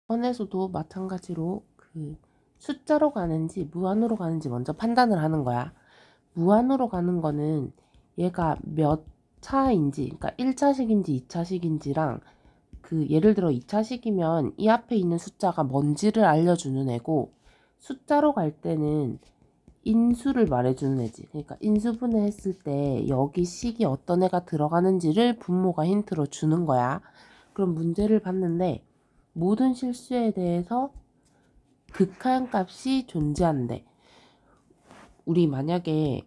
번에서도 마찬가지로 숫자로 가는지 무한으로 가는지 먼저 판단을 하는 거야. 무한으로 가는 거는 얘가 몇 차인지, 그러니까 1차식인지 2차식인지랑 예를 들어 2차식이면 이 앞에 있는 숫자가 뭔지를 알려주는 애고, 숫자로 갈 때는 인수를 말해주는 애지. 그러니까 인수분해 했을 때 여기 식이 어떤 애가 들어가는지를 분모가 힌트로 주는 거야. 그럼 문제를 봤는데 모든 실수에 대해서 극한값이 존재한대. 우리 만약에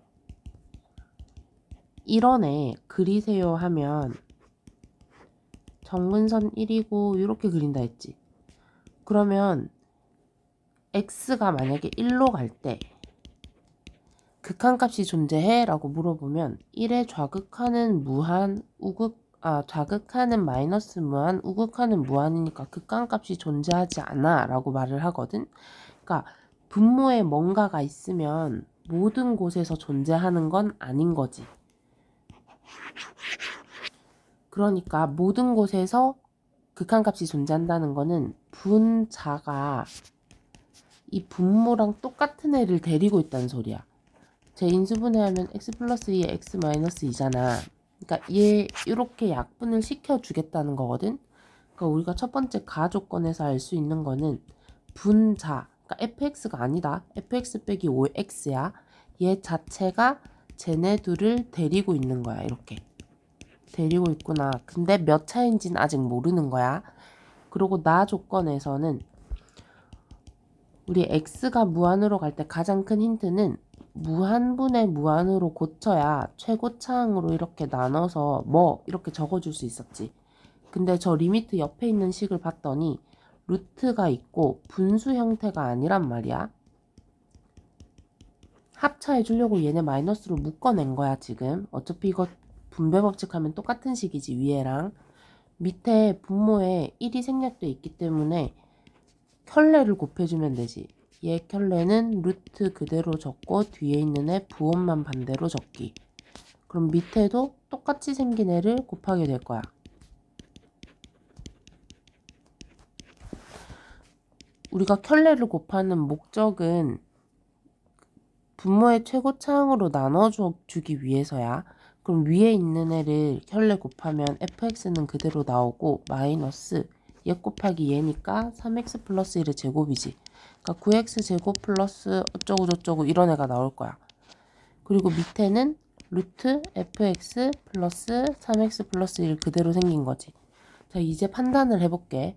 이런 애 그리세요 하면 정근선 1이고 이렇게 그린다 했지. 그러면 x가 만약에 1로 갈 때 극한값이 존재해? 라고 물어보면 1에 좌극하는 무한, 좌극하는 마이너스 무한, 우극하는 무한이니까 극한값이 존재하지 않아 라고 말을 하거든. 그러니까 분모에 뭔가가 있으면 모든 곳에서 존재하는 건 아닌 거지. 그러니까 모든 곳에서 극한값이 존재한다는 거는 분자가 이 분모랑 똑같은 애를 데리고 있다는 소리야. 제 인수분해하면 x 플러스 2에 x 마이너스 2잖아. 그러니까 얘 이렇게 약분을 시켜주겠다는 거거든. 그러니까 우리가 첫 번째 가조건에서 알 수 있는 거는 분자, 그러니까 fx가 아니다. fx 빼기 5x야. 얘 자체가 쟤네 둘을 데리고 있는 거야. 이렇게 데리고 있구나. 근데 몇 차인지는 아직 모르는 거야. 그리고 나 조건에서는 우리 x가 무한으로 갈 때 가장 큰 힌트는 무한분의 무한으로 고쳐야 최고차항으로 이렇게 나눠서 뭐 이렇게 적어줄 수 있었지. 근데 저 리미트 옆에 있는 식을 봤더니 루트가 있고 분수 형태가 아니란 말이야. 합차해 주려고 얘네 마이너스로 묶어낸 거야 지금. 어차피 이거 분배 법칙하면 똑같은 식이지 위에랑. 밑에 분모에 1이 생략돼 있기 때문에 켤레를 곱해주면 되지. 얘 켤레는 루트 그대로 적고 뒤에 있는 애 부호만 반대로 적기. 그럼 밑에도 똑같이 생긴 애를 곱하게 될 거야. 우리가 켤레를 곱하는 목적은 분모의 최고차항으로 나눠주기 위해서야. 그럼 위에 있는 애를 켤레 곱하면 fx는 그대로 나오고 마이너스 얘 곱하기 얘니까 3x 플러스 1의 제곱이지. 그러니까 9x 제곱 플러스 어쩌고 저쩌고 이런 애가 나올 거야. 그리고 밑에는 루트 fx 플러스 3x 플러스 1 그대로 생긴 거지. 자, 이제 판단을 해볼게.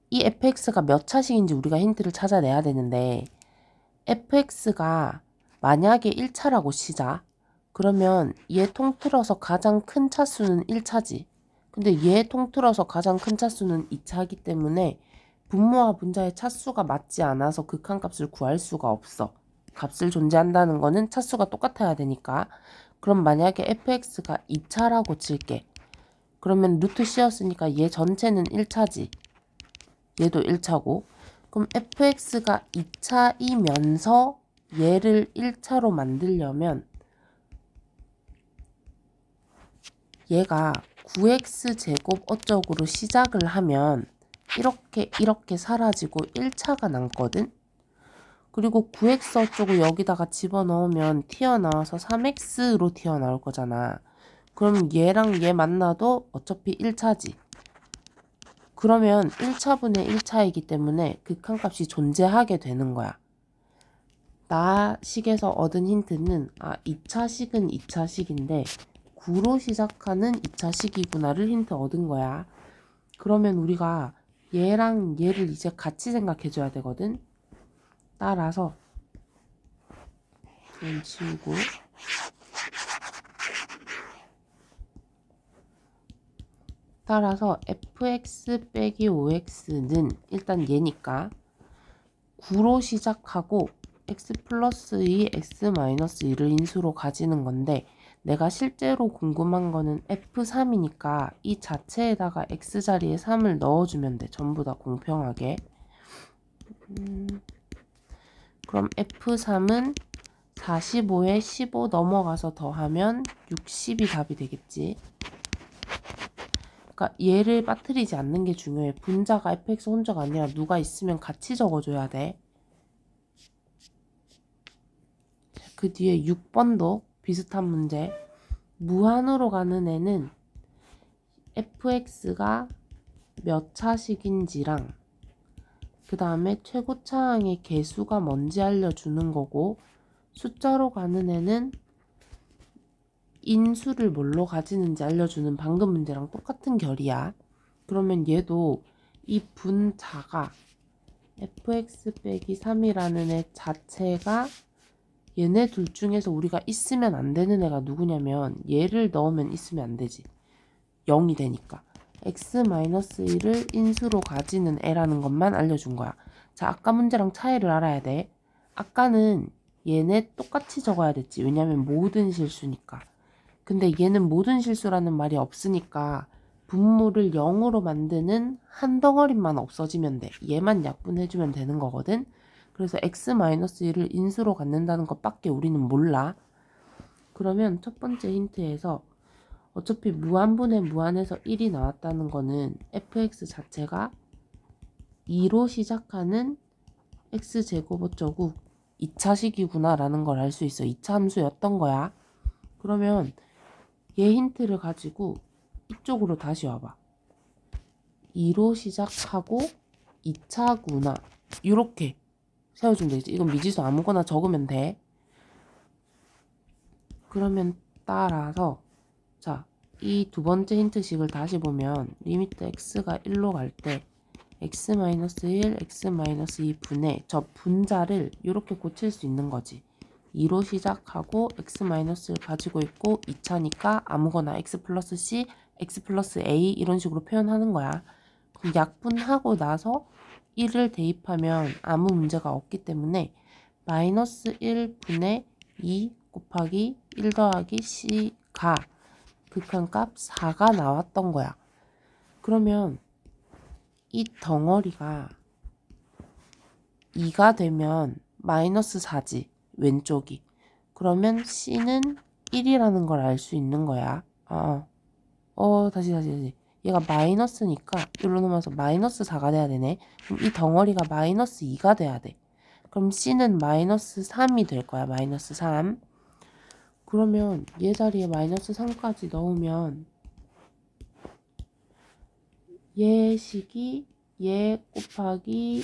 이 fx가 몇 차식인지 우리가 힌트를 찾아내야 되는데 fx가 만약에 1차라고 치자. 그러면 얘 통틀어서 가장 큰 차수는 1차지. 근데 얘 통틀어서 가장 큰 차수는 2차이기 때문에 분모와 분자의 차수가 맞지 않아서 극한값을 구할 수가 없어. 값을 존재한다는 거는 차수가 똑같아야 되니까. 그럼 만약에 fx가 2차라고 칠게. 그러면 루트 씌었으니까 얘 전체는 1차지. 얘도 1차고. 그럼 fx가 2차이면서 얘를 1차로 만들려면 얘가 9x 제곱 어쩌고로 시작을 하면 이렇게 사라지고 1차가 남거든. 그리고 9x 어쩌고 여기다가 집어넣으면 튀어나와서 3x로 튀어나올 거잖아. 그럼 얘랑 얘 만나도 어차피 1차지. 그러면 1차분의 1차이기 때문에 극한값이 존재하게 되는 거야. 나 식에서 얻은 힌트는 2차식은 2차식인데 9로 시작하는 2차식이구나를 힌트 얻은 거야. 그러면 우리가 얘랑 얘를 이제 같이 생각해 줘야 되거든. 따라서 좀 치우고 따라서 fx 빼기 5x는 일단 얘니까 9로 시작하고 x 플러스 2, x 마이너스 2를 인수로 가지는 건데 내가 실제로 궁금한 거는 f3이니까 이 자체에다가 x 자리에 3을 넣어주면 돼. 전부 다 공평하게. 그럼 f3은 45에 15 넘어가서 더하면 60이 답이 되겠지. 그러니까 얘를 빠뜨리지 않는 게 중요해. 분자가 fx 혼자가 아니라 누가 있으면 같이 적어줘야 돼. 그 뒤에 6번도 비슷한 문제. 무한으로 가는 애는 fx가 몇 차식인지랑 그 다음에 최고차항의 개수가 뭔지 알려주는 거고, 숫자로 가는 애는 인수를 뭘로 가지는지 알려주는 방금 문제랑 똑같은 결이야. 그러면 얘도 이 분자가 fx 빼기 3이라는 애 자체가 얘네 둘 중에서 우리가 있으면 안 되는 애가 누구냐면 얘를 넣으면 있으면 안 되지. 0이 되니까. x-1을 인수로 가지는 애라는 것만 알려준 거야. 자, 아까 문제랑 차이를 알아야 돼. 아까는 얘네 똑같이 적어야 됐지. 왜냐면 모든 실수니까. 근데 얘는 모든 실수라는 말이 없으니까 분모를 0으로 만드는 한 덩어리만 없어지면 돼. 얘만 약분해주면 되는 거거든. 그래서 x-1을 인수로 갖는다는 것밖에 우리는 몰라. 그러면 첫 번째 힌트에서 어차피 무한분의 무한에서 1이 나왔다는 거는 fx 자체가 2로 시작하는 x제곱 어쩌고 2차식이구나 라는 걸 알 수 있어. 2차 함수였던 거야. 그러면 얘 힌트를 가지고 이쪽으로 다시 와봐. 2로 시작하고 2차구나. 이렇게 세워주면 되겠지. 이건 미지수 아무거나 적으면 돼. 그러면 따라서 자, 이 두 번째 힌트식을 다시 보면 리미트 x가 1로 갈 때 x-1, x-2분의 저 분자를 이렇게 고칠 수 있는 거지. 2로 시작하고 x-를 가지고 있고 2차니까 아무거나 x 플러스 c, x 플러스 a 이런 식으로 표현하는 거야. 그럼 약분하고 나서 1을 대입하면 아무 문제가 없기 때문에 마이너스 1분의 2 곱하기 1 더하기 c가 극한값 4가 나왔던 거야. 그러면 이 덩어리가 2가 되면 마이너스 4지. 왼쪽이. 그러면 c는 1이라는 걸 알 수 있는 거야. 다시. 얘가 마이너스니까 여기로 넘어서 마이너스 4가 돼야 되네. 그럼 이 덩어리가 마이너스 2가 돼야 돼. 그럼 c는 마이너스 3이 될 거야. 마이너스 3. 그러면 얘 자리에 마이너스 3까지 넣으면 얘 식이 얘 곱하기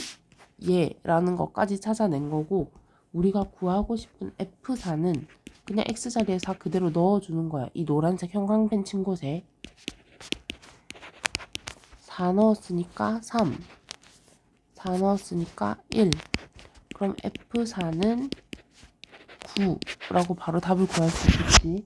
얘라는 것까지 찾아낸 거고, 우리가 구하고 싶은 F4는 그냥 X 자리에 4 그대로 넣어주는 거야. 이 노란색 형광펜 친 곳에 4 넣었으니까 3, 4 넣었으니까 1. 그럼 F4는 9라고 바로 답을 구할 수 있겠지.